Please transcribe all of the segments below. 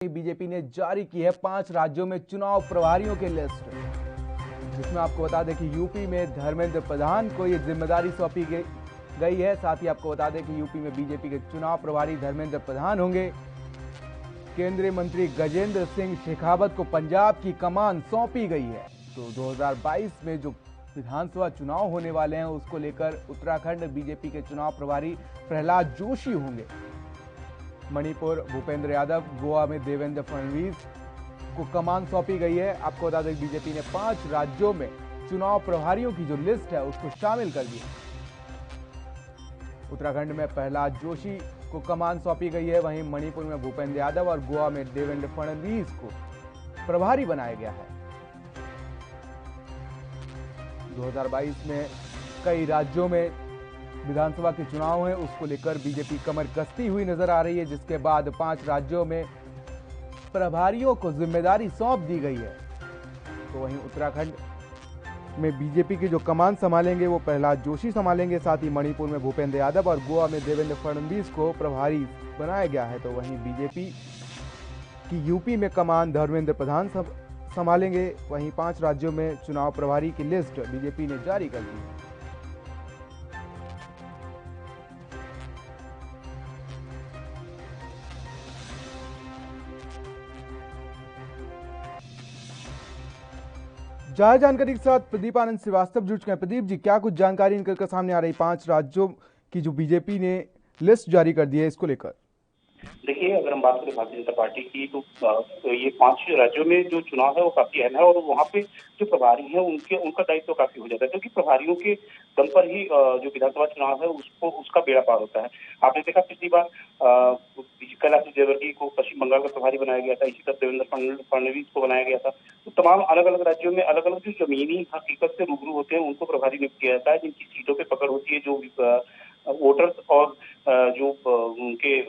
BJP ने जारी की है 5 राज्यों में चुनाव प्रभारियों की लिस्ट, जिसमें आपको बता दें कि यूपी में धर्मेंद्र प्रधान को ये जिम्मेदारी सौंपी गई है। साथ ही आपको बता दें कि यूपी में बीजेपी के चुनाव प्रभारी धर्मेंद्र प्रधान होंगे। केंद्रीय मंत्री गजेंद्र सिंह शेखावत को पंजाब की कमान सौंपी गई है। तो 2022 में जो विधानसभा चुनाव होने वाले हैं उसको लेकर उत्तराखंड बीजेपी के चुनाव प्रभारी प्रहलाद जोशी होंगे। मणिपुर भूपेंद्र यादव, गोवा में देवेंद्र फडणवीस को कमान सौंपी गई है। आपको बता दें बीजेपी ने 5 राज्यों में चुनाव प्रभारियों की जो लिस्ट है उसको शामिल कर दिया। उत्तराखंड में प्रहलाद जोशी को कमान सौंपी गई है, वहीं मणिपुर में भूपेंद्र यादव और गोवा में देवेंद्र फडणवीस को प्रभारी बनाया गया है। 2022 में कई राज्यों में विधानसभा के चुनाव हैं, उसको लेकर बीजेपी कमर कसती हुई नजर आ रही है, जिसके बाद 5 राज्यों में प्रभारियों को जिम्मेदारी सौंप दी गई है। तो वहीं उत्तराखंड में बीजेपी की जो कमान संभालेंगे वो प्रहलाद जोशी संभालेंगे। साथ ही मणिपुर में भूपेंद्र यादव और गोवा में देवेंद्र फडणवीस को प्रभारी बनाया गया है। तो वहीं बीजेपी की यूपी में कमान धर्मेंद्र प्रधान संभालेंगे। वहीं 5 राज्यों में चुनाव प्रभारी की लिस्ट बीजेपी ने जारी कर दी है। ज्यादा जानकारी के साथ प्रदीप आनंद श्रीवास्तव जुड़ चुके हैं। प्रदीप जी, क्या कुछ जानकारी निकल कर सामने आ रही 5 राज्यों की जो बीजेपी ने लिस्ट जारी कर दी है इसको लेकर? देखिए, अगर हम बात करें भारतीय जनता पार्टी की तो ये 5 राज्यों में जो चुनाव है वो काफी अहम है और वहाँ पे जो प्रभारी हैं उनका दायित्व तो काफी हो जाता है, क्योंकि प्रभारियों के दम पर ही जो विधानसभा चुनाव है उसका बेड़ा पार होता है। आपने देखा पिछली बार कैलाश विजयवर्गीय को पश्चिम बंगाल का प्रभारी बनाया गया था, इसी तरह देवेंद्र फडणवीस को बनाया गया था। तो तमाम अलग अलग राज्यों में अलग अलग जो जमीनी हकीकत से रूबरू होते हैं उनको प्रभारी नियुक्त किया जाता है, जिनकी सीटों पर पकड़ होती है, जो वोटर्स और जो उनके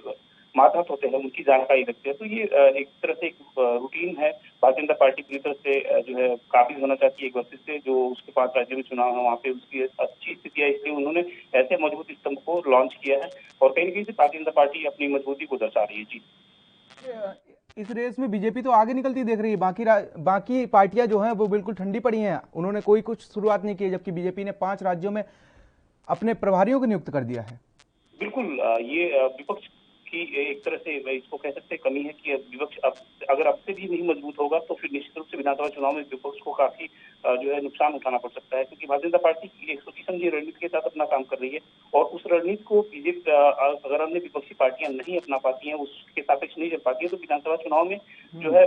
मातहत होते हैं उनकी जानकारी रखते हैं। तो ये एक तरह से एक रूटीन है। भारतीय जनता पार्टी पूरी तरह से जो है काबिज होना चाहती है एक वक्त से जो उसके 5 राज्यों में चुनाव है वहाँ पे उसकी अच्छी स्थिति है, इसलिए उन्होंने ऐसे मजबूत स्तंभ को लॉन्च किया है और कहीं न कहीं से भारतीय जनता पार्टी अपनी मजबूती को दर्शा रही है। जी, इस रेस में बीजेपी तो आगे निकलती देख रही है, बाकी पार्टियां जो हैं वो बिल्कुल ठंडी पड़ी हैं, उन्होंने कोई कुछ शुरुआत नहीं की, जबकि बीजेपी ने 5 राज्यों में अपने प्रभारियों को नियुक्त कर दिया है। बिल्कुल, ये विपक्ष की एक तरह से इसको कह सकते हैं कमी है कि विपक्ष अगर अब से भी नहीं मजबूत होगा तो फिर निश्चित रूप से विधानसभा चुनाव में विपक्ष को काफी जो है नुकसान उठाना पड़ सकता है, क्योंकि भारतीय जनता पार्टी एक सोची समझी रणनीति के साथ अपना काम कर रही है और उस रणनीति को बीजेपी अगर अन्य विपक्षी पार्टियां नहीं अपना पाती हैं, उसके सापेक्ष नहीं चल पाती है, तो विधानसभा चुनाव में जो है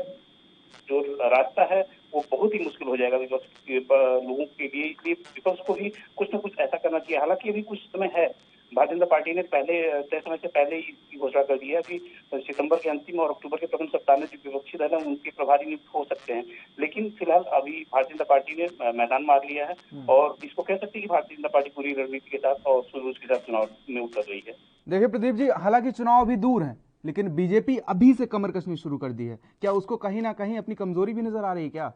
जो रास्ता है वो बहुत ही मुश्किल हो जाएगा विपक्ष के लोगों के लिए। इसलिए विपक्ष को भी कुछ न कुछ ऐसा करना चाहिए। हालांकि अभी कुछ समय है, भारतीय जनता पार्टी ने तय समय से पहले ही इसकी घोषणा कर दी है कि सितंबर के अंतिम और अक्टूबर के प्रथम सप्ताह में जो विपक्षी दल है उनके प्रभारी नियुक्त हो सकते हैं। लेकिन फिलहाल अभी भारतीय जनता पार्टी ने मैदान मार लिया है और इसको कह सकते हैं कि भारतीय जनता पार्टी पूरी रणनीति के साथ और सूझबूझ के साथ चुनाव में उतर रही है। देखिए प्रदीप जी, हालांकि चुनाव अभी दूर है, लेकिन बीजेपी अभी से कमर कसनी शुरू कर दी है। क्या उसको कहीं ना कहीं अपनी कमजोरी भी नजर आ रही है क्या?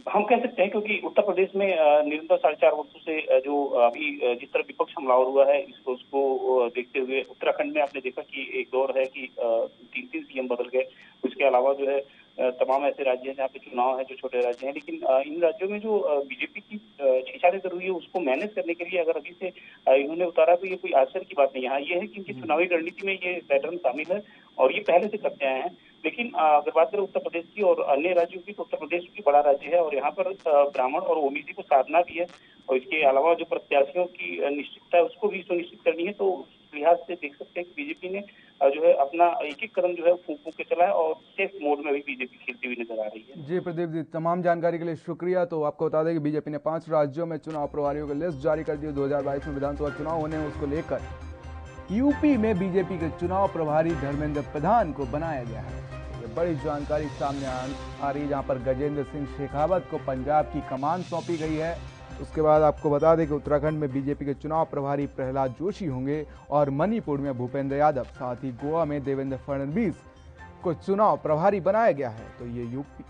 हम कह सकते हैं, क्योंकि उत्तर प्रदेश में निरंतर 4.5 वर्षों से जो अभी जिस तरह विपक्ष हमलावर हुआ है उसको देखते हुए उत्तराखंड में आपने देखा कि एक दौर है कि 3 सीएम बदल गए। उसके अलावा जो है तमाम ऐसे राज्य हैं जहाँ पे चुनाव है जो छोटे राज्य हैं, लेकिन इन राज्यों में जो बीजेपी की छेड़छाड़ी कर रही है उसको मैनेज करने के लिए अगर अभी से इन्होंने उतारा तो ये कोई आश्चर्य की बात नहीं है। हाँ, ये है कि इनकी चुनावी रणनीति में ये पैटर्न शामिल है और ये पहले से करते आए हैं। लेकिन अगर बात करें उत्तर प्रदेश की और अन्य राज्यों की, तो उत्तर प्रदेश भी बड़ा राज्य है और यहाँ पर ब्राह्मण और ओबीसी को साधना भी है और इसके अलावा जो प्रत्याशियों की निश्चितता है उसको भी सुनिश्चित करनी है। तो उस लिहाज से देख सकते हैं कि बीजेपी ने जो है अपना एक एक कदम जो है फूंक फूंक के चला है और सेफ मोड में भी बीजेपी खेलती हुई नजर आ रही है। जी प्रदीप जी, तमाम जानकारी के लिए शुक्रिया। तो आपको बता दें कि बीजेपी ने 5 राज्यों में चुनाव प्रभारियों की लिस्ट जारी कर दी। 2022 में विधानसभा चुनाव होने हैं, उसको लेकर यूपी में बीजेपी के चुनाव प्रभारी धर्मेंद्र प्रधान को बनाया गया है। ये बड़ी जानकारी सामने आ रही है, जहां पर गजेंद्र सिंह शेखावत को पंजाब की कमान सौंपी गई है। उसके बाद आपको बता दें कि उत्तराखंड में बीजेपी के चुनाव प्रभारी प्रहलाद जोशी होंगे और मणिपुर में भूपेंद्र यादव, साथ ही गोवा में देवेंद्र फडणवीस को चुनाव प्रभारी बनाया गया है। तो ये यूपी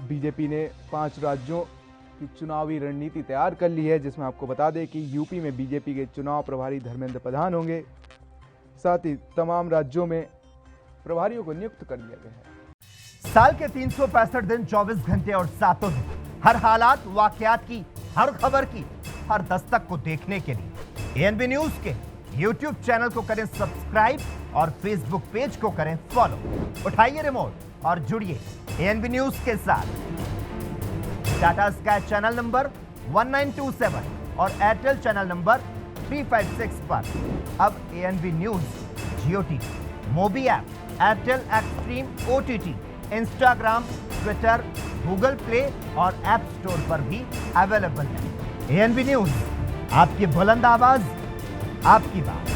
बीजेपी ने 5 राज्यों की चुनावी रणनीति तैयार कर ली है, जिसमें आपको बता दें कि यूपी में बीजेपी के चुनाव प्रभारी धर्मेंद्र प्रधान होंगे। साथ ही तमाम राज्यों में प्रभारियों को नियुक्त कर दिया गया है। साल के 365 दिन 24 घंटे और 7 दिन हर हालात वाकयात की, हर खबर की, हर दस्तक को देखने के लिए एएनबी न्यूज के YouTube चैनल को करें सब्सक्राइब और Facebook पेज को करें फॉलो। उठाइए रिमोट और जुड़िए एएनबी न्यूज के साथ। टाटा स्काई चैनल नंबर 1927 और एयरटेल चैनल नंबर 356 पर अब ANB news Jio TV, mobi app, Airtel extreme OTT, Instagram, Twitter, Google Play और ऐप स्टोर पर भी अवेलेबल है। एएनबी न्यूज, आपकी बुलंद आवाज, आपकी बात।